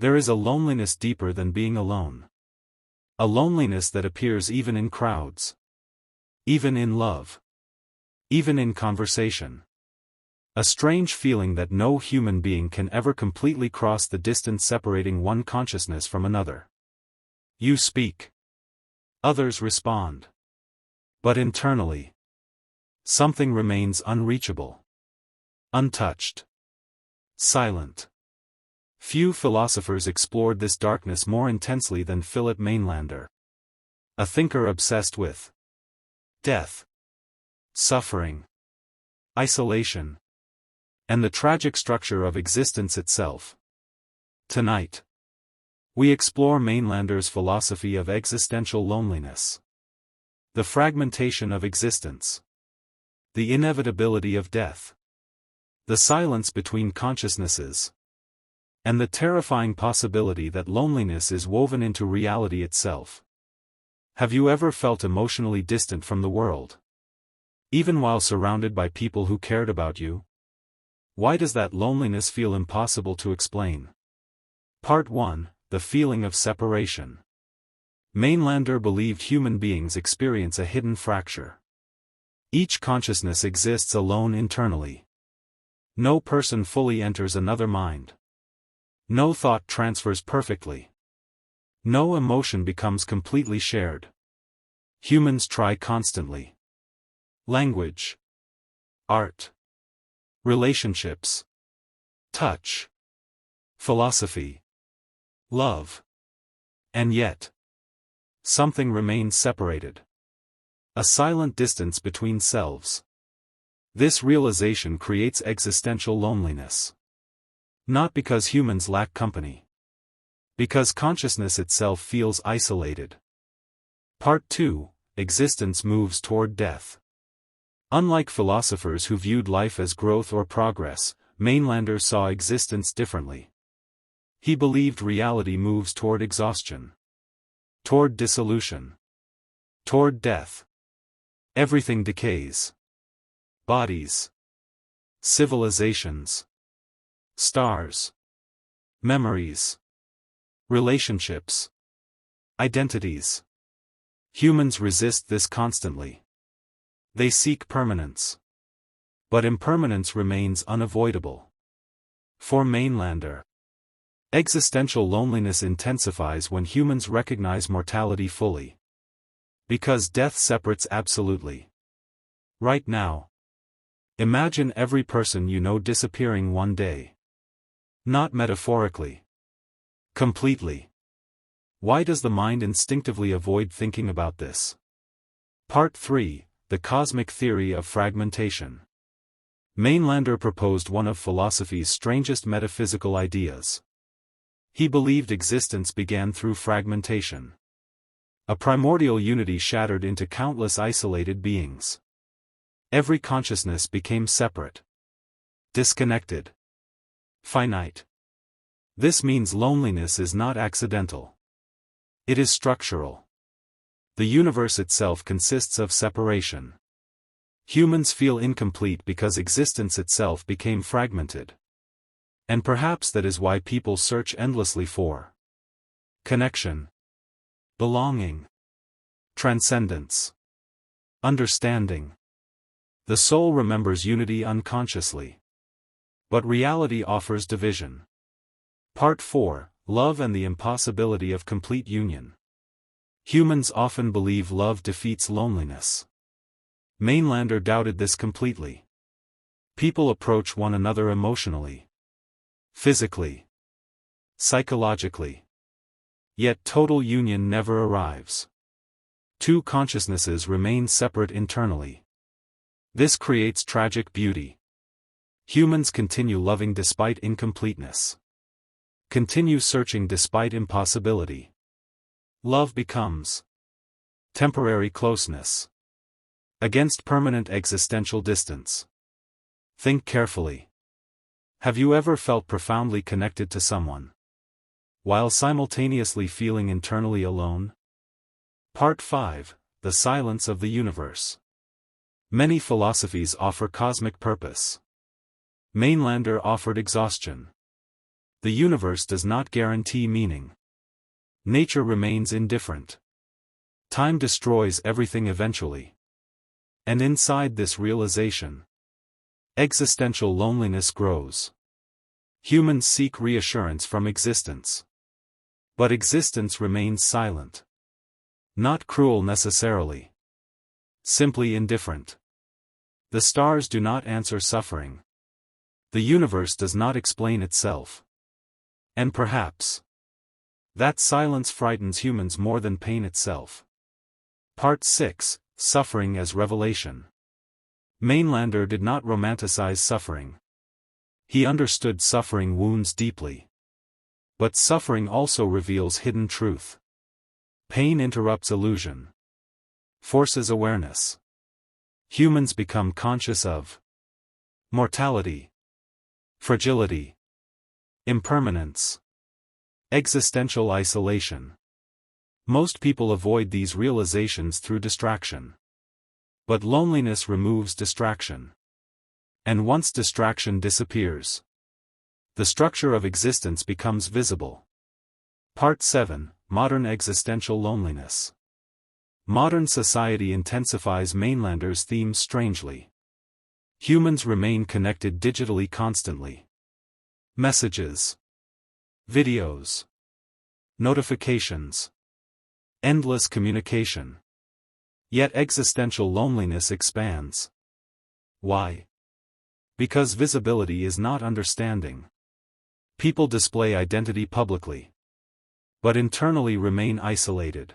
There is a loneliness deeper than being alone. A loneliness that appears even in crowds. Even in love. Even in conversation. A strange feeling that no human being can ever completely cross the distance separating one consciousness from another. You speak. Others respond. But internally, something remains unreachable. Untouched. Silent. Few philosophers explored this darkness more intensely than Philipp Mainländer. A thinker obsessed with death, suffering, isolation, and the tragic structure of existence itself. Tonight, we explore Mainländer's philosophy of existential loneliness. The fragmentation of existence. The inevitability of death. The silence between consciousnesses. And the terrifying possibility that loneliness is woven into reality itself. Have you ever felt emotionally distant from the world? Even while surrounded by people who cared about you? Why does that loneliness feel impossible to explain? Part 1, The Feeling of Separation. Mainländer believed human beings experience a hidden fracture. Each consciousness exists alone internally. No person fully enters another mind. No thought transfers perfectly. No emotion becomes completely shared. Humans try constantly. Language. Art. Relationships. Touch. Philosophy. Love. And yet, something remains separated. A silent distance between selves. This realization creates existential loneliness. Not because humans lack company. Because consciousness itself feels isolated. Part 2, Existence moves toward death. Unlike philosophers who viewed life as growth or progress, Mainländer saw existence differently. He believed reality moves toward exhaustion. Toward dissolution. Toward death. Everything decays. Bodies. Civilizations. Stars. Memories. Relationships. Identities. Humans resist this constantly. They seek permanence. But impermanence remains unavoidable. For Mainländer, existential loneliness intensifies when humans recognize mortality fully. Because death separates absolutely. Right now, imagine every person you know disappearing one day. Not metaphorically. Completely. Why does the mind instinctively avoid thinking about this? Part 3, The Cosmic Theory of Fragmentation. Mainländer proposed one of philosophy's strangest metaphysical ideas. He believed existence began through fragmentation. A primordial unity shattered into countless isolated beings. Every consciousness became separate. Disconnected. Finite. This means loneliness is not accidental. It is structural. The universe itself consists of separation. Humans feel incomplete because existence itself became fragmented. And perhaps that is why people search endlessly for connection, belonging, transcendence, understanding. The soul remembers unity unconsciously. But reality offers division. Part 4, Love and the Impossibility of Complete Union. Humans often believe love defeats loneliness. Mainländer doubted this completely. People approach one another emotionally, physically, psychologically. Yet total union never arrives. Two consciousnesses remain separate internally. This creates tragic beauty. Humans continue loving despite incompleteness. Continue searching despite impossibility. Love becomes temporary closeness against permanent existential distance. Think carefully. Have you ever felt profoundly connected to someone, while simultaneously feeling internally alone? Part 5, The Silence of the Universe. Many philosophies offer cosmic purpose. Mainländer offered exhaustion. The universe does not guarantee meaning. Nature remains indifferent. Time destroys everything eventually. And inside this realization, existential loneliness grows. Humans seek reassurance from existence. But existence remains silent. Not cruel necessarily. Simply indifferent. The stars do not answer suffering. The universe does not explain itself. And perhaps that silence frightens humans more than pain itself. Part 6, Suffering as Revelation. Mainländer did not romanticize suffering. He understood suffering wounds deeply. But suffering also reveals hidden truth. Pain interrupts illusion. Forces awareness. Humans become conscious of mortality, fragility, impermanence, existential isolation. Most people avoid these realizations through distraction. But loneliness removes distraction. And once distraction disappears, the structure of existence becomes visible. Part 7, Modern Existential Loneliness. Modern society intensifies Mainländer's themes strangely. Humans remain connected digitally constantly. Messages, videos, notifications, endless communication. Yet existential loneliness expands. Why? Because visibility is not understanding. People display identity publicly, but internally remain isolated.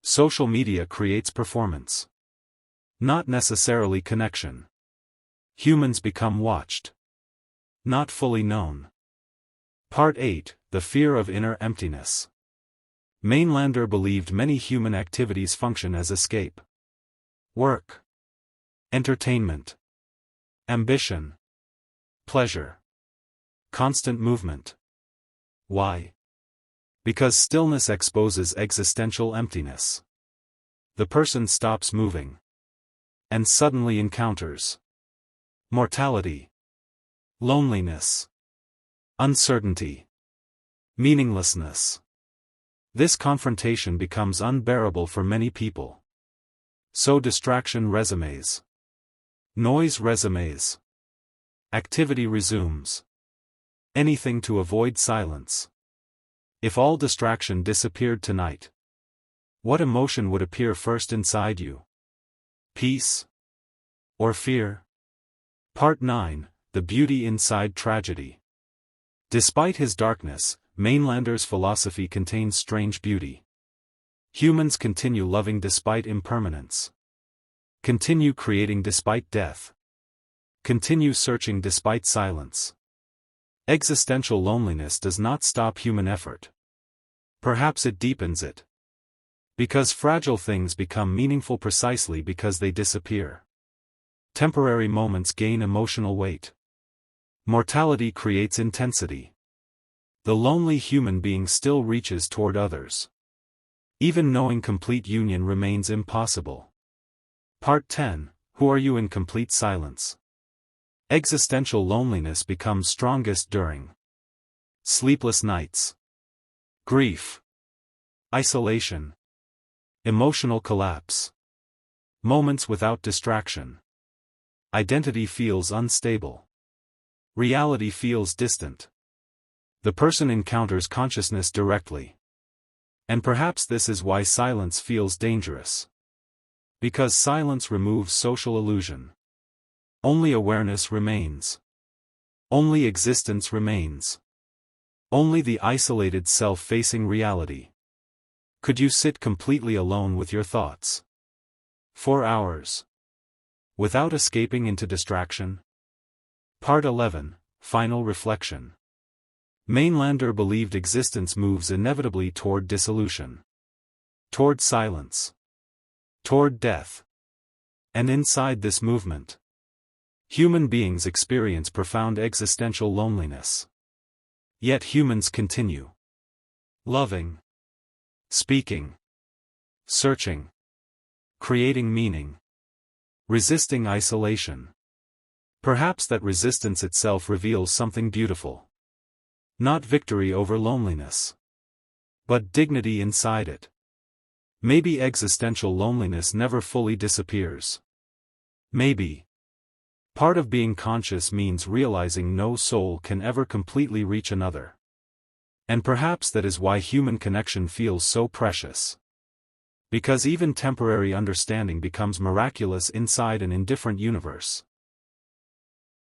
Social media creates performance, not necessarily connection. Humans become watched, not fully known. Part 8, The Fear of Inner Emptiness. Mainländer believed many human activities function as escape. Work, entertainment, ambition, pleasure, constant movement. Why? Because stillness exposes existential emptiness. The person stops moving and suddenly encounters mortality, loneliness, uncertainty, meaninglessness. This confrontation becomes unbearable for many people. So distraction resumes. Noise resumes. Activity resumes. Anything to avoid silence. If all distraction disappeared tonight, what emotion would appear first inside you? Peace? Or fear? Part 9, The Beauty Inside Tragedy. Despite his darkness, Mainländer's philosophy contains strange beauty. Humans continue loving despite impermanence. Continue creating despite death. Continue searching despite silence. Existential loneliness does not stop human effort. Perhaps it deepens it. Because fragile things become meaningful precisely because they disappear. Temporary moments gain emotional weight. Mortality creates intensity. The lonely human being still reaches toward others. Even knowing complete union remains impossible. Part 10, Who are you in complete silence? Existential loneliness becomes strongest during sleepless nights, grief, isolation, emotional collapse, moments without distraction. Identity feels unstable. Reality feels distant. The person encounters consciousness directly. And perhaps this is why silence feels dangerous. Because silence removes social illusion. Only awareness remains. Only existence remains. Only the isolated self facing reality. Could you sit completely alone with your thoughts? 4 hours. Without escaping into distraction? Part 11, Final Reflection. Mainländer believed existence moves inevitably toward dissolution. Toward silence. Toward death. And inside this movement, human beings experience profound existential loneliness. Yet humans continue. Loving. Speaking. Searching. Creating meaning. Resisting isolation. Perhaps that resistance itself reveals something beautiful. Not victory over loneliness, but dignity inside it. Maybe existential loneliness never fully disappears. Maybe part of being conscious means realizing no soul can ever completely reach another. And perhaps that is why human connection feels so precious. Because even temporary understanding becomes miraculous inside an indifferent universe.